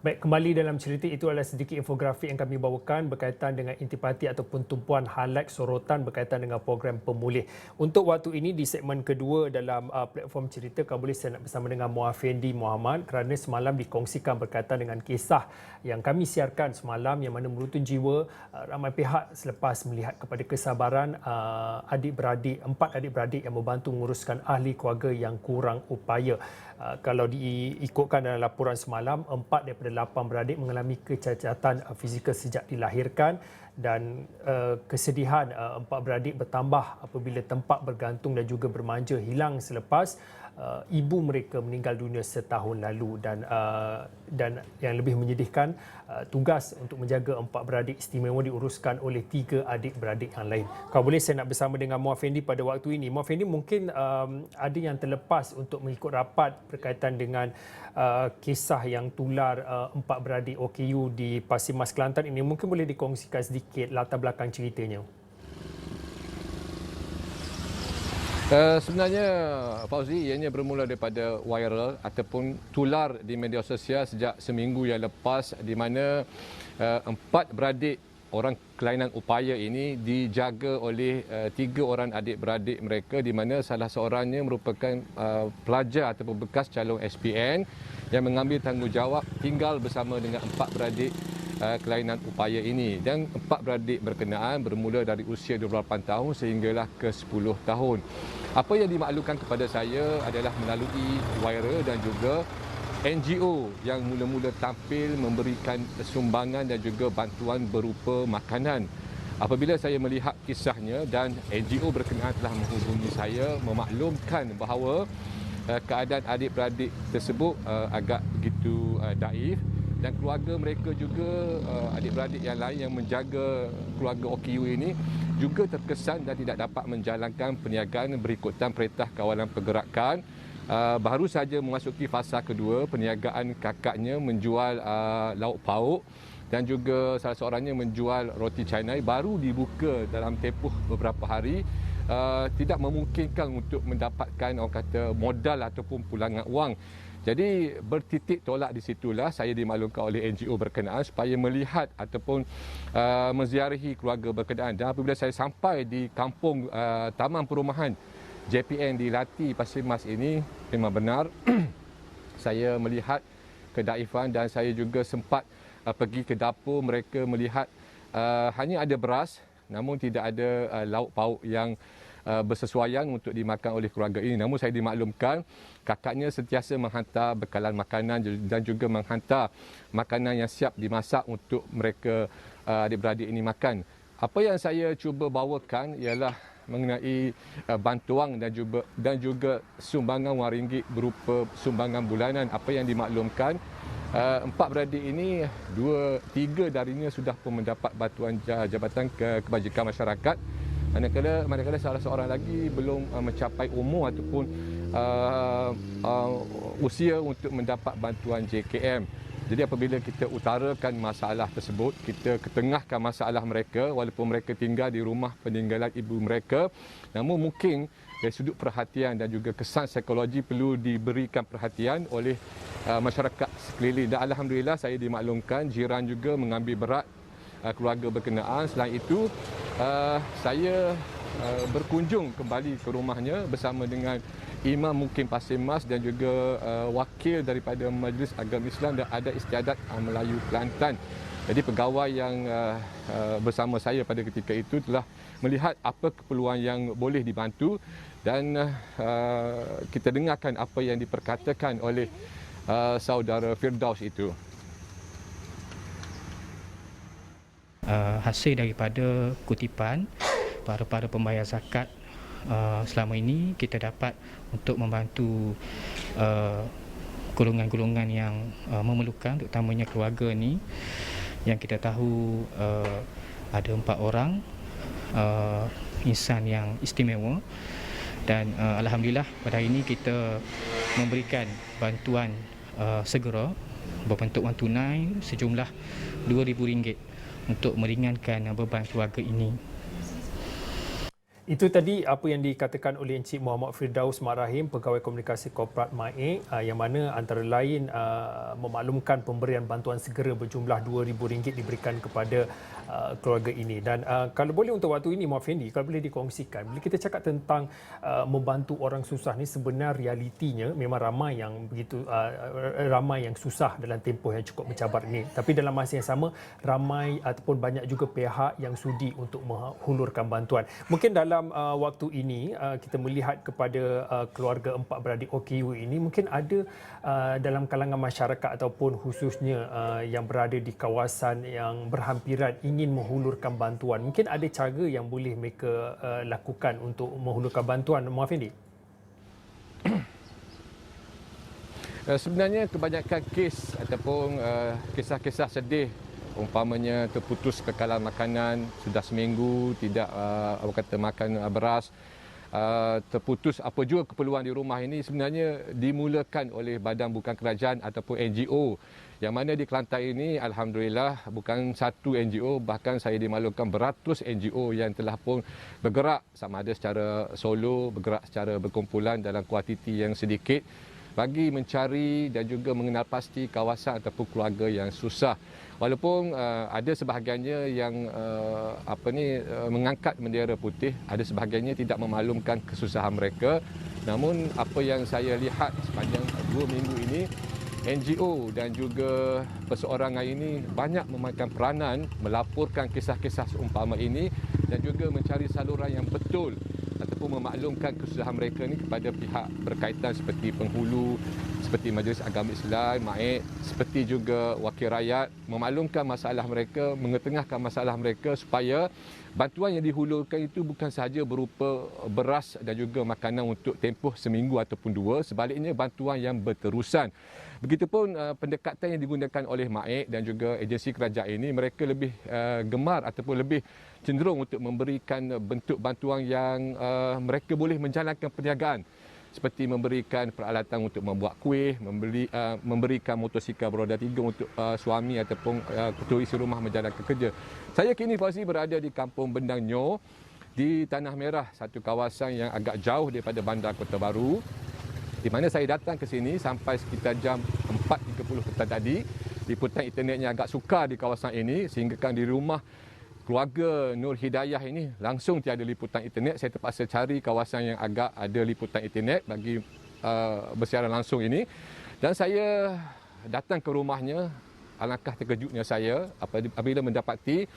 Baik, kembali dalam cerita itu adalah sedikit infografik yang kami bawakan berkaitan dengan intipati ataupun tumpuan highlight sorotan berkaitan dengan program pemulih. Untuk waktu ini di segmen kedua dalam platform cerita, kami boleh saya nak bersama dengan Muafendi Muhammad kerana semalam dikongsikan berkaitan dengan kisah yang kami siarkan semalam yang mana merutun jiwa ramai pihak selepas melihat kepada kesabaran empat adik-beradik yang membantu menguruskan ahli keluarga yang kurang upaya. Kalau diikutkan dalam laporan semalam, 4 daripada 8 beradik mengalami kecacatan fizikal sejak dilahirkan dan kesedihan 4 beradik bertambah apabila tempat bergantung dan juga bermanja hilang selepas ibu mereka meninggal dunia setahun lalu dan yang lebih menyedihkan, tugas untuk menjaga 4 beradik istimewa diuruskan oleh 3 adik-beradik yang lain. Kalau boleh saya nak bersama dengan Muafendi pada waktu ini. Muafendi, mungkin ada yang terlepas untuk mengikut rapat berkaitan dengan kisah yang tular 4 beradik OKU di Pasir Mas Kelantan ini. Mungkin boleh dikongsikan sedikit latar belakang ceritanya. Sebenarnya Fauzi, ianya bermula daripada viral ataupun tular di media sosial sejak seminggu yang lepas, di mana 4 beradik orang kelainan upaya ini dijaga oleh 3 orang adik-beradik mereka, di mana salah seorangnya merupakan pelajar ataupun bekas calon SPN yang mengambil tanggungjawab tinggal bersama dengan 4 beradik kelainan upaya ini, dan 4 beradik berkenaan bermula dari usia 28 tahun sehinggalah ke 10 tahun. Apa yang dimaklumkan kepada saya adalah melalui viral dan juga NGO yang mula-mula tampil memberikan sumbangan dan juga bantuan berupa makanan. Apabila saya melihat kisahnya dan NGO berkenaan telah menghubungi saya memaklumkan bahawa keadaan adik-beradik tersebut agak begitu daif, dan keluarga mereka juga, adik-beradik yang lain yang menjaga keluarga OKU ini juga terkesan dan tidak dapat menjalankan perniagaan berikutan perintah kawalan pergerakan. Baru saja memasuki fasa kedua, perniagaan kakaknya menjual lauk pauk dan juga salah seorangnya menjual roti canai baru dibuka dalam tempoh beberapa hari. Tidak memungkinkan untuk mendapatkan orang kata modal ataupun pulangan wang. Jadi bertitik tolak di situlah saya dimaklumkan oleh NGO berkenaan supaya melihat ataupun menziarahi keluarga berkenaan. Dan apabila saya sampai di kampung Taman Perumahan JPN di Lati Pasir Mas ini, memang benar saya melihat kedaifan, dan saya juga sempat pergi ke dapur mereka melihat hanya ada beras namun tidak ada lauk pauk yang bersesuaian untuk dimakan oleh keluarga ini. Namun saya dimaklumkan kakaknya sentiasa menghantar bekalan makanan dan juga menghantar makanan yang siap dimasak untuk mereka adik-beradik ini makan. Apa yang saya cuba bawakan ialah mengenai bantuan dan juga sumbangan wang ringgit berupa sumbangan bulanan. Apa yang dimaklumkan, 4 beradik ini 3 darinya sudah pun mendapat bantuan Jabatan Kebajikan Masyarakat, manakala salah seorang lagi belum mencapai umur ataupun usia untuk mendapat bantuan JKM. Jadi apabila kita utarakan masalah tersebut, kita ketengahkan masalah mereka walaupun mereka tinggal di rumah peninggalan ibu mereka, namun mungkin dari sudut perhatian dan juga kesan psikologi perlu diberikan perhatian oleh masyarakat sekeliling. Dan alhamdulillah saya dimaklumkan jiran juga mengambil berat keluarga berkenaan. Selain itu, saya berkunjung kembali ke rumahnya bersama dengan Imam Mukim Pasir Mas dan juga wakil daripada Majlis Agama Islam dan Adat Istiadat Melayu Kelantan. Jadi pegawai yang bersama saya pada ketika itu telah melihat apa keperluan yang boleh dibantu, dan kita dengarkan apa yang diperkatakan oleh saudara Firdaus itu. Hasil daripada kutipan para pembayar zakat selama ini, kita dapat untuk membantu golongan-golongan yang memerlukan, terutamanya keluarga ni yang kita tahu ada 4 orang insan yang istimewa, dan alhamdulillah pada hari ini kita memberikan bantuan segera berbentuk wang tunai sejumlah RM2,000 untuk meringankan beban keluarga ini. Itu tadi apa yang dikatakan oleh Encik Muhammad Firdaus Mak Rahim, Pegawai Komunikasi Korporat MAEK, yang mana antara lain memaklumkan pemberian bantuan segera berjumlah RM2,000 diberikan kepada keluarga ini. Dan kalau boleh untuk waktu ini, Muhammad Fendi, kalau boleh dikongsikan, bila kita cakap tentang membantu orang susah ni, sebenar realitinya memang ramai yang begitu ramai yang susah dalam tempoh yang cukup mencabar ini. Tapi dalam masa yang sama, ramai ataupun banyak juga pihak yang sudi untuk menghulurkan bantuan. Mungkin dalam waktu ini kita melihat kepada keluarga empat beradik OKU ini, mungkin ada dalam kalangan masyarakat ataupun khususnya yang berada di kawasan yang berhampiran ingin menghulurkan bantuan. Mungkin ada cara yang boleh mereka lakukan untuk menghulurkan bantuan, Muhammad Fendi? Sebenarnya kebanyakan kes ataupun kisah-kisah sedih, umpamanya terputus kekalan makanan, sudah seminggu tidak makan beras, terputus apa juga keperluan di rumah ini, sebenarnya dimulakan oleh badan bukan kerajaan ataupun NGO. Yang mana di Kelantan ini, alhamdulillah, bukan satu NGO, bahkan saya dimaklumkan beratus NGO yang telah pun bergerak, sama ada secara solo, bergerak secara berkumpulan dalam kuantiti yang sedikit, bagi mencari dan juga mengenal pasti kawasan ataupun keluarga yang susah. Walaupun ada sebahagiannya yang mengangkat bendera putih, ada sebahagiannya tidak memaklumkan kesusahan mereka. Namun apa yang saya lihat sepanjang 2 minggu ini, NGO dan juga perseorangan ini banyak memainkan peranan melaporkan kisah-kisah seumpama ini dan juga mencari saluran yang betul ataupun memaklumkan kesusahan mereka ini kepada pihak berkaitan seperti penghulu, seperti Majlis Agama Islam, MAEK, seperti juga wakil rakyat, memaklumkan masalah mereka, mengetengahkan masalah mereka supaya bantuan yang dihulurkan itu bukan sahaja berupa beras dan juga makanan untuk tempoh seminggu ataupun 2, sebaliknya bantuan yang berterusan. Begitupun pendekatan yang digunakan oleh MAEK dan juga agensi kerajaan ini, mereka lebih gemar ataupun lebih cenderung untuk memberikan bentuk bantuan yang mereka boleh menjalankan perniagaan, seperti memberikan peralatan untuk membuat kuih, memberikan motosikal beroda 3 untuk suami ataupun ketua isi rumah menjalankan kerja. Saya kini Fauzi berada di Kampung Bendang Nyo di Tanah Merah, satu kawasan yang agak jauh daripada Bandar Kota Baru, di mana saya datang ke sini sampai sekitar jam 4.30 petang tadi. Liputan internetnya agak sukar di kawasan ini, sehingga kan di rumah keluarga Nur Hidayah ini langsung tiada liputan internet. Saya terpaksa cari kawasan yang agak ada liputan internet bagi bersiaran langsung ini. Dan saya datang ke rumahnya. Alangkah terkejutnya saya apabila mendapati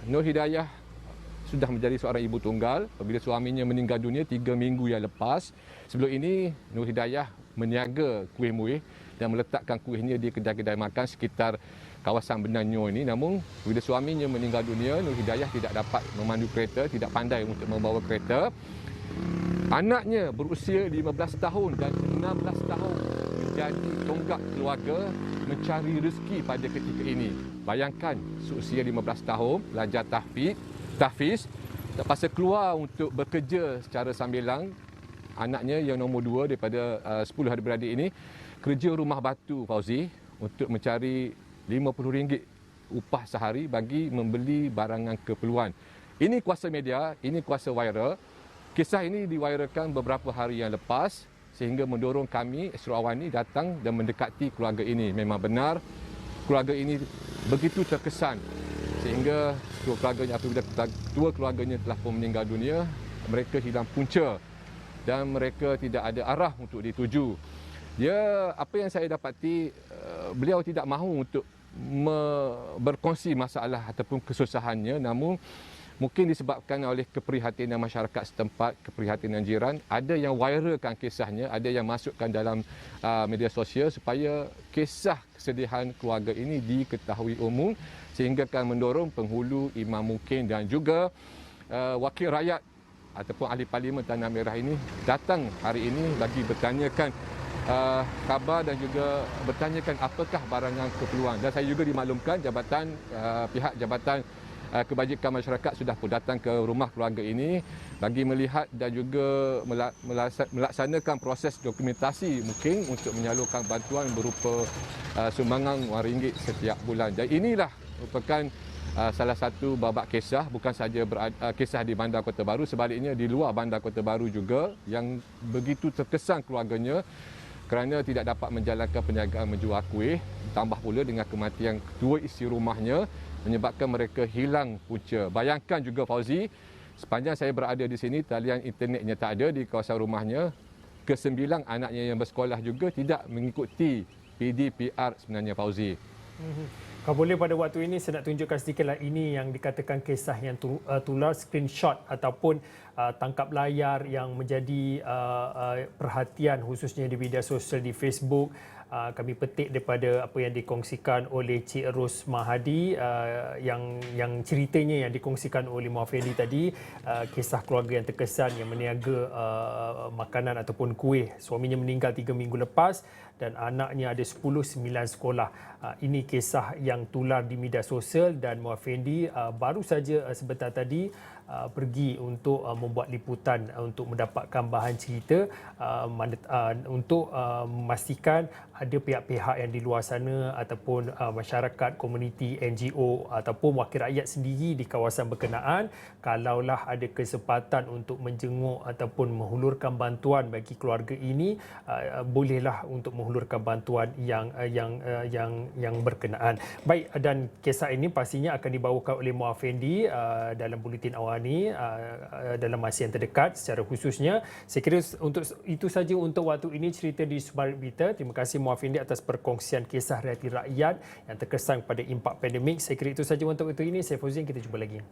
Nur Hidayah sudah menjadi seorang ibu tunggal apabila suaminya meninggal dunia 3 minggu yang lepas. Sebelum ini Nur Hidayah meniaga kuih-muih dan meletakkan kuihnya di kedai-kedai makan sekitar kawasan Bendang Nyo ini. Namun bila suaminya meninggal dunia, Nur Hidayah tidak dapat memandu kereta, tidak pandai untuk membawa kereta. Anaknya berusia 15 tahun dan 16 tahun menjadi tonggak keluarga mencari rezeki pada ketika ini. Bayangkan seusia 15 tahun, pelajar tahfiz, terpaksa keluar untuk bekerja secara sambilan. Anaknya yang nombor 2 daripada 10 adik-beradik ini kerja rumah batu, Fauzi, untuk mencari RM50 upah sehari bagi membeli barangan keperluan. Ini kuasa media, ini kuasa viral. Kisah ini diviralkan beberapa hari yang lepas sehingga mendorong kami, Astro Awani, datang dan mendekati keluarga ini. Memang benar, keluarga ini begitu terkesan sehingga dua keluarganya telah pun meninggal dunia. Mereka hilang punca dan mereka tidak ada arah untuk dituju. Apa yang saya dapati, beliau tidak mahu untuk berkongsi masalah ataupun kesusahannya, namun mungkin disebabkan oleh keprihatinan masyarakat setempat, keprihatinan jiran, ada yang viralkan kisahnya, ada yang masukkan dalam media sosial supaya kisah kesedihan keluarga ini diketahui umum, sehingga akan mendorong penghulu, imam mukim dan juga wakil rakyat ataupun ahli parlimen Tanah Merah ini datang hari ini bagi bertanyakan khabar dan juga bertanyakan apakah barangan keperluan. Dan saya juga dimaklumkan pihak Jabatan Kebajikan Masyarakat sudah pun datang ke rumah keluarga ini bagi melihat dan juga melaksanakan proses dokumentasi mungkin untuk menyalurkan bantuan berupa sumbangan RM1 setiap bulan. Dan inilah merupakan salah satu babak kisah, bukan saja kisah di Bandar Kota Baru, sebaliknya di luar Bandar Kota Baru juga, yang begitu terkesan keluarganya kerana tidak dapat menjalankan perniagaan menjual kuih, tambah pula dengan kematian kedua isteri rumahnya menyebabkan mereka hilang punca. Bayangkan juga Fauzi, sepanjang saya berada di sini, talian internetnya tak ada di kawasan rumahnya. Kesembilan anaknya yang bersekolah juga tidak mengikuti PDPR sebenarnya, Fauzi. Kalau boleh pada waktu ini saya nak tunjukkan sedikitlah ini yang dikatakan kisah yang tular, screenshot ataupun tangkap layar yang menjadi perhatian khususnya di media sosial di Facebook. Kami petik daripada apa yang dikongsikan oleh Cik Ros Mahadi, yang ceritanya yang dikongsikan oleh Muhaffedi tadi, kisah keluarga yang terkesan yang meniaga makanan ataupun kuih. Suaminya meninggal 3 minggu lepas dan anaknya ada 9 sekolah. Ini kisah yang tular di media sosial dan Muhaffedi baru saja sebentar tadi pergi untuk membuat liputan untuk mendapatkan bahan cerita untuk memastikan ada pihak-pihak yang di luar sana ataupun masyarakat, komuniti, NGO ataupun wakil rakyat sendiri di kawasan berkenaan, kalaulah ada kesempatan untuk menjenguk ataupun menghulurkan bantuan bagi keluarga ini, bolehlah untuk menghulurkan bantuan yang berkenaan. Baik, dan kisah ini pastinya akan dibawakan oleh Muhaffedi dalam buletin awal ini dalam masa yang terdekat secara khususnya. Saya kira untuk itu saja untuk waktu ini cerita di Subarit Berita. Terima kasih Muhaffedi atas perkongsian kisah realiti rakyat yang terkesan pada impak pandemik. Saya kira itu saja untuk waktu ini. Saya Fauzin, kita jumpa lagi.